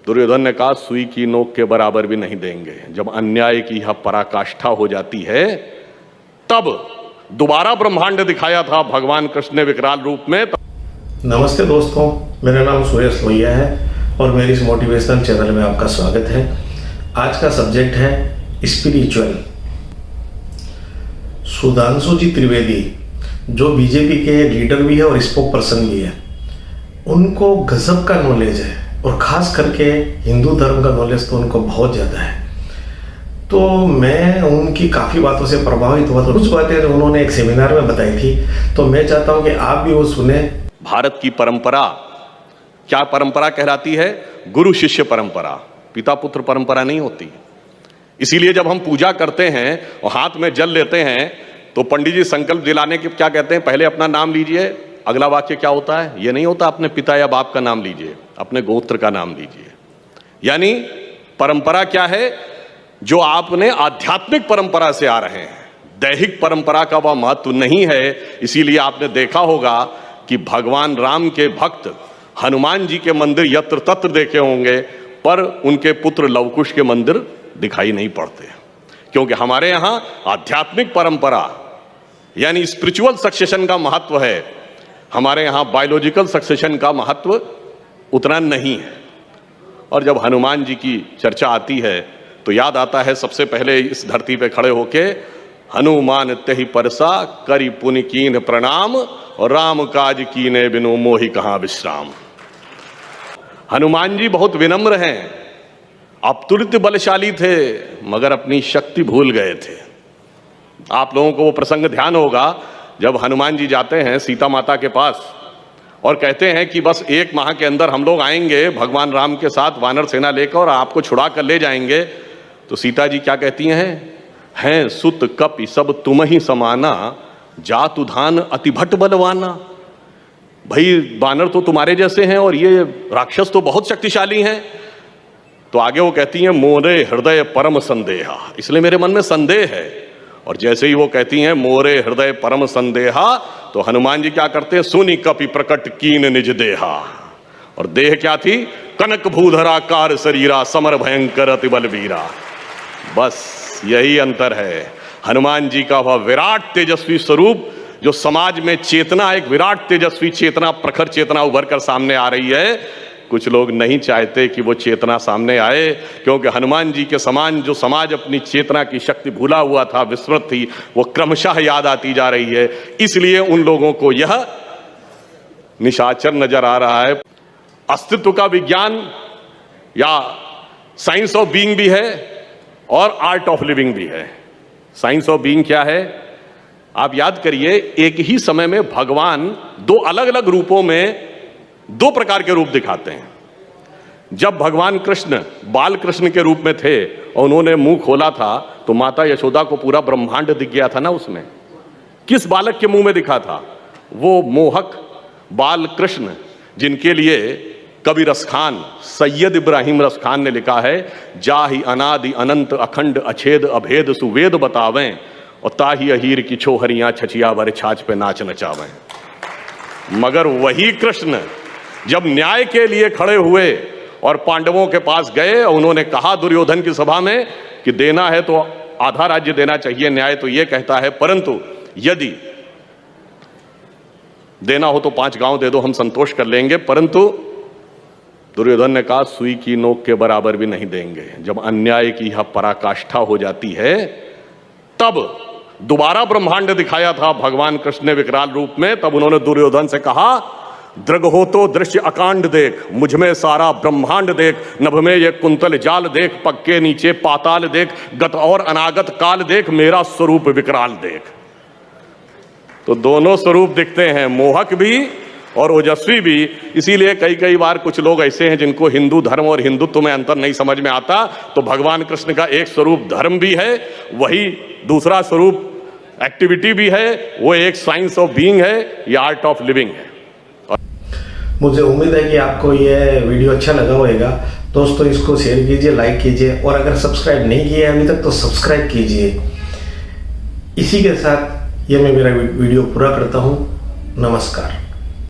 दुर्योधन ने कहा सुई की नोक के बराबर भी नहीं देंगे। जब अन्याय की यह पराकाष्ठा हो जाती है तब दोबारा ब्रह्मांड दिखाया था भगवान कृष्ण ने विकराल रूप में। नमस्ते दोस्तों, मेरा नाम सुरेश लोहिया है और मेरी इस मोटिवेशनल चैनल में आपका स्वागत है। आज का सब्जेक्ट है स्पिरिचुअल। सुधांशु जी त्रिवेदी जो बीजेपी के लीडर भी है और स्पोक पर्सन भी है, उनको गजब का नॉलेज है और ख़ास करके हिंदू धर्म का नॉलेज तो उनको बहुत ज़्यादा है। तो मैं उनकी काफ़ी बातों से प्रभावित हुआ। तो कुछ बातें जो उन्होंने एक सेमिनार में बताई थी, तो मैं चाहता हूं कि आप भी वो सुने। भारत की परंपरा क्या परंपरा कहलाती है? गुरु शिष्य परंपरा, पिता पुत्र परंपरा नहीं होती। इसीलिए जब हम पूजा करते हैं और हाथ में जल लेते हैं तो पंडित जी संकल्प दिलाने के क्या कहते हैं? पहले अपना नाम लीजिए। अगला वाक्य क्या होता है? ये नहीं होता अपने पिता या बाप का नाम लीजिए, अपने गोत्र का नाम लीजिए। यानी परंपरा क्या है? जो आपने आध्यात्मिक परंपरा से आ रहे हैं, दैहिक परंपरा का वह महत्व नहीं है। इसीलिए आपने देखा होगा कि भगवान राम के भक्त हनुमान जी के मंदिर यत्र तत्र देखे होंगे, पर उनके पुत्र लवकुश के मंदिर दिखाई नहीं पड़ते, क्योंकि हमारे यहाँ आध्यात्मिक परंपरा यानी स्पिरिचुअल सक्सेशन का महत्व है। हमारे यहाँ बायोलॉजिकल सक्सेशन का महत्व उतना नहीं है। और जब हनुमान जी की चर्चा आती है तो याद आता है सबसे पहले इस धरती पे खड़े होके हनुमान तेहि परसा करि पुनि कीन प्रणाम और राम काज कीने बिनु मोहि कहाँ विश्राम। हनुमान जी बहुत विनम्र हैं, अतुलित बलशाली थे, मगर अपनी शक्ति भूल गए थे। आप लोगों को वो प्रसंग ध्यान होगा जब हनुमान जी जाते हैं सीता माता के पास और कहते हैं कि बस 1 माह के अंदर हम लोग आएंगे भगवान राम के साथ वानर सेना लेकर और आपको छुड़ा कर ले जाएंगे। तो सीता जी क्या कहती हैं सुत कपि सब तुम ही समाना, जातु धान अति भट बलवाना। भाई वानर तो तुम्हारे जैसे हैं और ये राक्षस तो बहुत शक्तिशाली हैं। तो आगे वो कहती हैं मोरे हृदय परम संदेहा, इसलिए मेरे मन में संदेह है। और जैसे ही वो कहती हैं मोरे हृदय परम संदेहा, तो हनुमान जी क्या करते हैं? सुनि कपि प्रकट कीन निज देहा। और देह क्या थी? कनक भूधरा कार शरीरा, समर भयंकर अति बलवीरा। बस यही अंतर है। हनुमान जी का वह विराट तेजस्वी स्वरूप जो समाज में चेतना, एक विराट तेजस्वी चेतना, प्रखर चेतना उभर कर सामने आ रही है। कुछ लोग नहीं चाहते कि वो चेतना सामने आए, क्योंकि हनुमान जी के समान जो समाज अपनी चेतना की शक्ति भूला हुआ था, विस्मृत थी, वो क्रमशः याद आती जा रही है। इसलिए उन लोगों को यह निशाचर नजर आ रहा है। अस्तित्व का विज्ञान या साइंस ऑफ बीइंग भी है और आर्ट ऑफ लिविंग भी है। साइंस ऑफ बीइंग क्या है? आप याद करिए, एक ही समय में भगवान 2 अलग अलग रूपों में 2 प्रकार के रूप दिखाते हैं। जब भगवान कृष्ण बाल कृष्ण के रूप में थे और उन्होंने मुंह खोला था तो माता यशोदा को पूरा ब्रह्मांड दिख गया था ना। उसमें किस बालक के मुंह में दिखा था? वो मोहक बाल कृष्ण, जिनके लिए कवि रसखान सैयद इब्राहिम रसखान ने लिखा है, जाहि अनादि अनंत अखंड अछेद अभेद सुवेद बतावें और ताही अहीर की छोहरियां छछिया वर छाछ पे नाच नचावें। मगर वही कृष्ण जब न्याय के लिए खड़े हुए और पांडवों के पास गए और उन्होंने कहा दुर्योधन की सभा में कि देना है तो आधा राज्य देना चाहिए, न्याय तो ये कहता है, परंतु यदि देना हो तो 5 गांव दे दो, हम संतोष कर लेंगे। परंतु दुर्योधन ने कहा सुई की नोक के बराबर भी नहीं देंगे। जब अन्याय की यह पराकाष्ठा हो जाती है तब दोबारा ब्रह्मांड दिखाया था भगवान कृष्ण ने विकराल रूप में। तब उन्होंने दुर्योधन से कहा दृग हो तो दृश्य अकांड देख, मुझ में सारा ब्रह्मांड देख, नभ में ये कुंतल जाल देख, पग के नीचे पाताल देख, गत और अनागत काल देख, मेरा स्वरूप विकराल देख। तो दोनों स्वरूप दिखते हैं, मोहक भी और ओजस्वी भी। इसीलिए कई बार कुछ लोग ऐसे हैं जिनको हिंदू धर्म और हिंदुत्व में अंतर नहीं समझ में आता। तो भगवान कृष्ण का एक स्वरूप धर्म भी है, वही दूसरा स्वरूप एक्टिविटी भी है, वो एक साइंस ऑफ बीइंग है, या आर्ट ऑफ लिविंग है। मुझे उम्मीद है कि आपको यह वीडियो अच्छा लगा होगा। दोस्तों इसको शेयर कीजिए, लाइक कीजिए और अगर सब्सक्राइब नहीं किया अभी तक तो सब्सक्राइब कीजिए। इसी के साथ ये मैं मेरा वीडियो पूरा करता हूँ। नमस्कार।